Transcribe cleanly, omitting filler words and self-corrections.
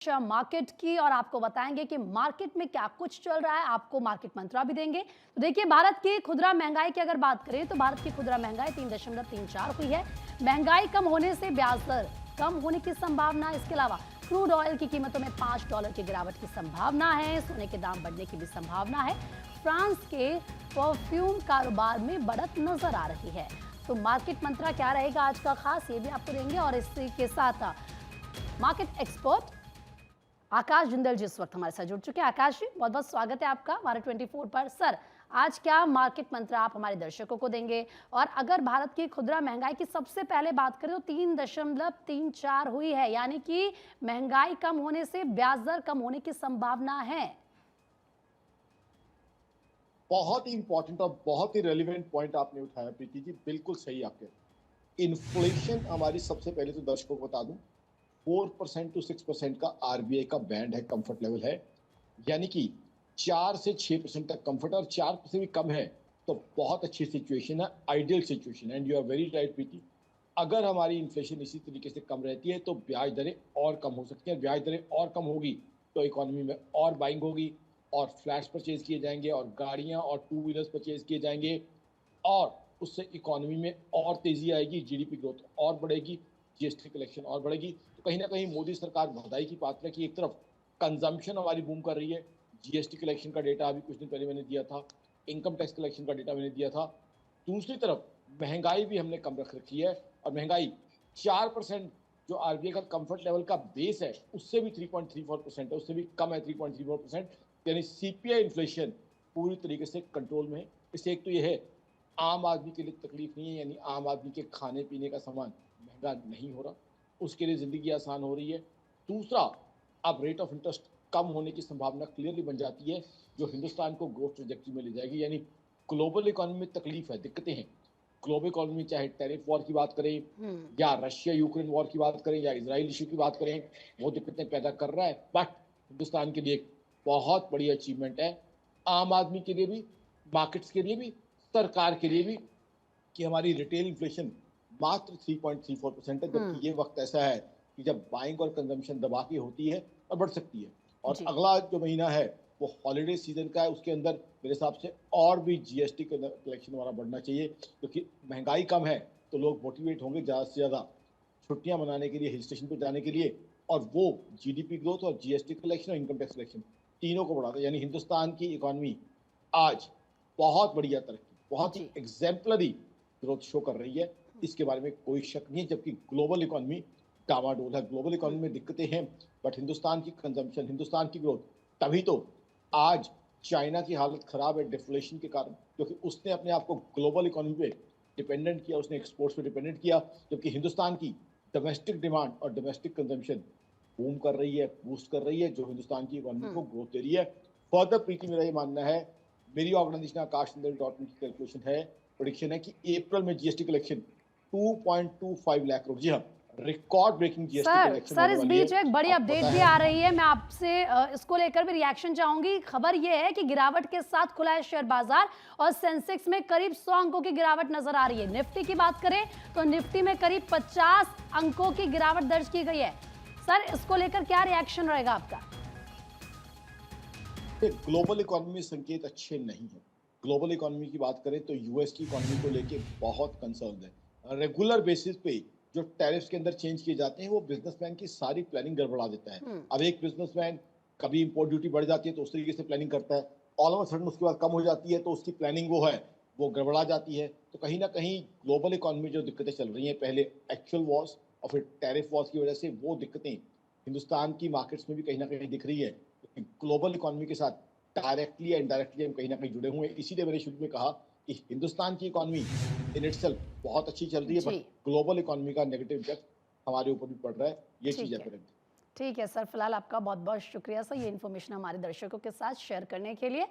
Market की और आपको बताएंगे कि मार्केट में क्या कुछ चल रहा है। आपको मार्केट मंत्रा भी देंगे। तो देखिए, भारत की खुदरा महंगाई की अगर बात करें तो भारत की खुदरा महंगाई 3.34 हुई है। महंगाई कम होने से ब्याज दर कम होने की संभावना। इसके अलावा क्रूड ऑयल की कीमतों में $5 की गिरावट की संभावना है। सोने के दाम बढ़ने की भी संभावना है। फ्रांस के परफ्यूम कारोबार में बढ़त नजर आ रही है। तो मार्केट मंत्रा क्या रहेगा आज का खास, ये भी आपको देंगे। और इसी के साथ मार्केट एक्सपर्ट आकाश जिंदल जी इस वक्त हमारे साथ जुड़ चुके हैं। आकाश जी, बहुत बहुत स्वागत है आपका भारत 24 पर। सर, आज क्या मार्केट मंत्रा आप हमारे दर्शकों को देंगे? और अगर भारत की खुदरा महंगाई की सबसे पहले बात करें तो 3.34 हुई है, यानी कि महंगाई कम होने से ब्याज दर कम होने की संभावना है। बहुत ही इंपॉर्टेंट और बहुत ही रेलिवेंट पॉइंट आपने उठाया प्रीति जी, बिल्कुल सही आपके। इन्फ्लेशन हमारी, सबसे पहले तो दर्शकों को बता दूं, 4% टू 6% का आरबीआई का बैंड है, कंफर्ट लेवल है। यानी कि 4 से 6% तक कंफर्ट, और 4 से भी कम है तो बहुत अच्छी सिचुएशन है, आइडियल सिचुएशन है। And you are very right Preeti, अगर हमारी इन्फ्लेशन इसी तरीके से कम रहती है तो ब्याज दरें और कम हो सकती हैं। ब्याज दरें और कम होगी तो इकोनॉमी में और बाइंग होगी, और फ्लैट्स परचेज किए जाएंगे, और गाड़ियां और टू व्हीलर्स परचेज किए जाएंगे, और उससे इकोनॉमी में और तेजी आएगी, जीडीपी ग्रोथ और बढ़ेगी, जीएसटी कलेक्शन और बढ़ेगी। तो कहीं ना कहीं मोदी सरकार बधाई की पात्र है कि एक तरफ कंजम्पशन हमारी बूम कर रही है, जीएसटी कलेक्शन का डेटा अभी कुछ दिन पहले मैंने दिया था, इनकम टैक्स कलेक्शन का डेटा मैंने दिया था। दूसरी तरफ महंगाई भी हमने कम रख रखी है, और महंगाई 4%, जो आरबीआई का कंफर्ट लेवल का बेस है, उससे भी 3.34% है, उससे भी कम है 3.34%। यानी सीपीआई इन्फ्लेशन पूरी तरीके से कंट्रोल में है। इससे एक तो यह है, आम आदमी के लिए तकलीफ नहीं है, यानी आम आदमी के खाने पीने का सामान महंगा नहीं हो रहा, उसके लिए ज़िंदगी आसान हो रही है। दूसरा, अब रेट ऑफ इंटरेस्ट कम होने की संभावना क्लियरली बन जाती है, जो हिंदुस्तान को ग्रोथ ट्रेजेक्टरी में ले जाएगी। यानी ग्लोबल इकोनॉमी में तकलीफ है, दिक्कतें हैं। ग्लोबल इकोनॉमी चाहे टैरिफ वॉर की बात करें, या रशिया यूक्रेन वॉर की बात करें, या इसराइल इशू की बात करें, वो दिक्कतें पैदा कर रहा है। बट हिंदुस्तान के लिए एक बहुत बड़ी अचीवमेंट है, आम आदमी के लिए भी, मार्केट्स के लिए भी, सरकार के लिए भी, कि हमारी रिटेल इन्फ्लेशन मात्र 3.34% है। जबकि ये वक्त ऐसा है कि जब बाइंग और कंजम्पशन दबा के होती है और बढ़ सकती है। और अगला जो महीना है वो हॉलीडे सीजन का है, उसके अंदर मेरे हिसाब से और भी जीएसटी कलेक्शन हमारा बढ़ना चाहिए, क्योंकि महंगाई कम है तो लोग मोटिवेट होंगे ज़्यादा से ज़्यादा छुट्टियां मनाने के लिए, हिल स्टेशन पर जाने के लिए। और वो जीडीपी ग्रोथ और जीएसटी कलेक्शन और इनकम टैक्स कलेक्शन तीनों को बढ़ाता है। यानी हिंदुस्तान की इकोनॉमी आज बहुत बढ़िया तरक्की, बहुत ही एग्जेम्पलरी ग्रोथ शो कर रही है, इसके बारे में कोई शक नहीं है। जबकि ग्लोबल इकोनॉमी डामाडोल है, ग्लोबल इकोनॉमी में दिक्कतें हैं, बट हिंदुस्तान की कंजम्पशन, हिंदुस्तान की ग्रोथ, तभी तो आज चाइना की हालत खराब है डिफ्लेशन के कारण, क्योंकि उसने अपने आप को ग्लोबल इकोनॉमी पे डिपेंडेंट किया, उसने एक्सपोर्ट्स पे डिपेंडेंट किया। जबकि हिंदुस्तान की डोमेस्टिक डिमांड और डोमेस्टिक कंजम्पशन बूम कर रही है, बूस्ट कर रही है, जो हिंदुस्तान की इकोनॉमी को ग्रोथ दे रही है। फर्दर प्रीति, मेरा ये मानना है, मेरी ऑर्गेनाइजेशन आकाश की कैलकुलेशन है, प्रोडिक्शन है कि अप्रैल में जीएसटी कलेक्शन 2.25 लाख करोड़, जी हाँ, record breaking GST collection sir होने इस वाली है। बीच एक बड़ी आपको अपडेट पता भी है, आ रही है, मैं आपसे इसको लेकर भी रिएक्शन चाहूंगी। खबर यह है कि गिरावट के साथ खुला है शेयर बाजार और सेंसेक्स में करीब 100 अंकों की गिरावट नजर आ रही है। निफ्टी की बात करें तो निफ्टी में करीब 50 अंकों की गिरावट दर्ज की गई है। सर, इसको लेकर क्या रिएक्शन रहेगा आपका? ग्लोबल इकोनॉमी में संकेत अच्छे नहीं है। ग्लोबल इकोनॉमी की बात करें तो यूएस की इकोनॉमी को लेके बहुत कंसर्न है। रेगुलर बेसिस पे जो टैरिफ्स के अंदर चेंज किए जाते हैं, वो बिजनेसमैन की सारी प्लानिंग गड़बड़ा देता है। अब एक बिजनेसमैन, कभी इंपोर्ट ड्यूटी बढ़ जाती है तो उस तरीके से प्लानिंग करता है, ऑल ऑफ सडन उसके बाद कम हो जाती है तो उसकी प्लानिंग वो है, वो गड़बड़ा जाती है। तो कहीं ना कहीं ग्लोबल इकोनॉमी जो दिक्कतें चल रही हैं, पहले एक्चुअल वॉर्स और फिर टैरिफ वॉर्स की वजह से, वो दिक्कतें हिंदुस्तान की मार्केट्स में भी कहीं ना कहीं दिख रही है। ग्लोबल इकोनॉमी के साथ डायरेक्टली या इनडायरेक्टली हम कहीं ना कहीं जुड़े हुए हैं। इसीलिए मैंने शुरू में कहा कि हिंदुस्तान की इकोनॉमी इन इटसेल्फ बहुत अच्छी चल रही है, बट ग्लोबल इकोनॉमी का नेगेटिव इफेक्ट हमारे ऊपर भी पड़ रहा है। ये चीज है। ठीक है सर, फिलहाल आपका बहुत बहुत शुक्रिया सर, ये इन्फॉर्मेशन हमारे दर्शकों के साथ शेयर करने के लिए।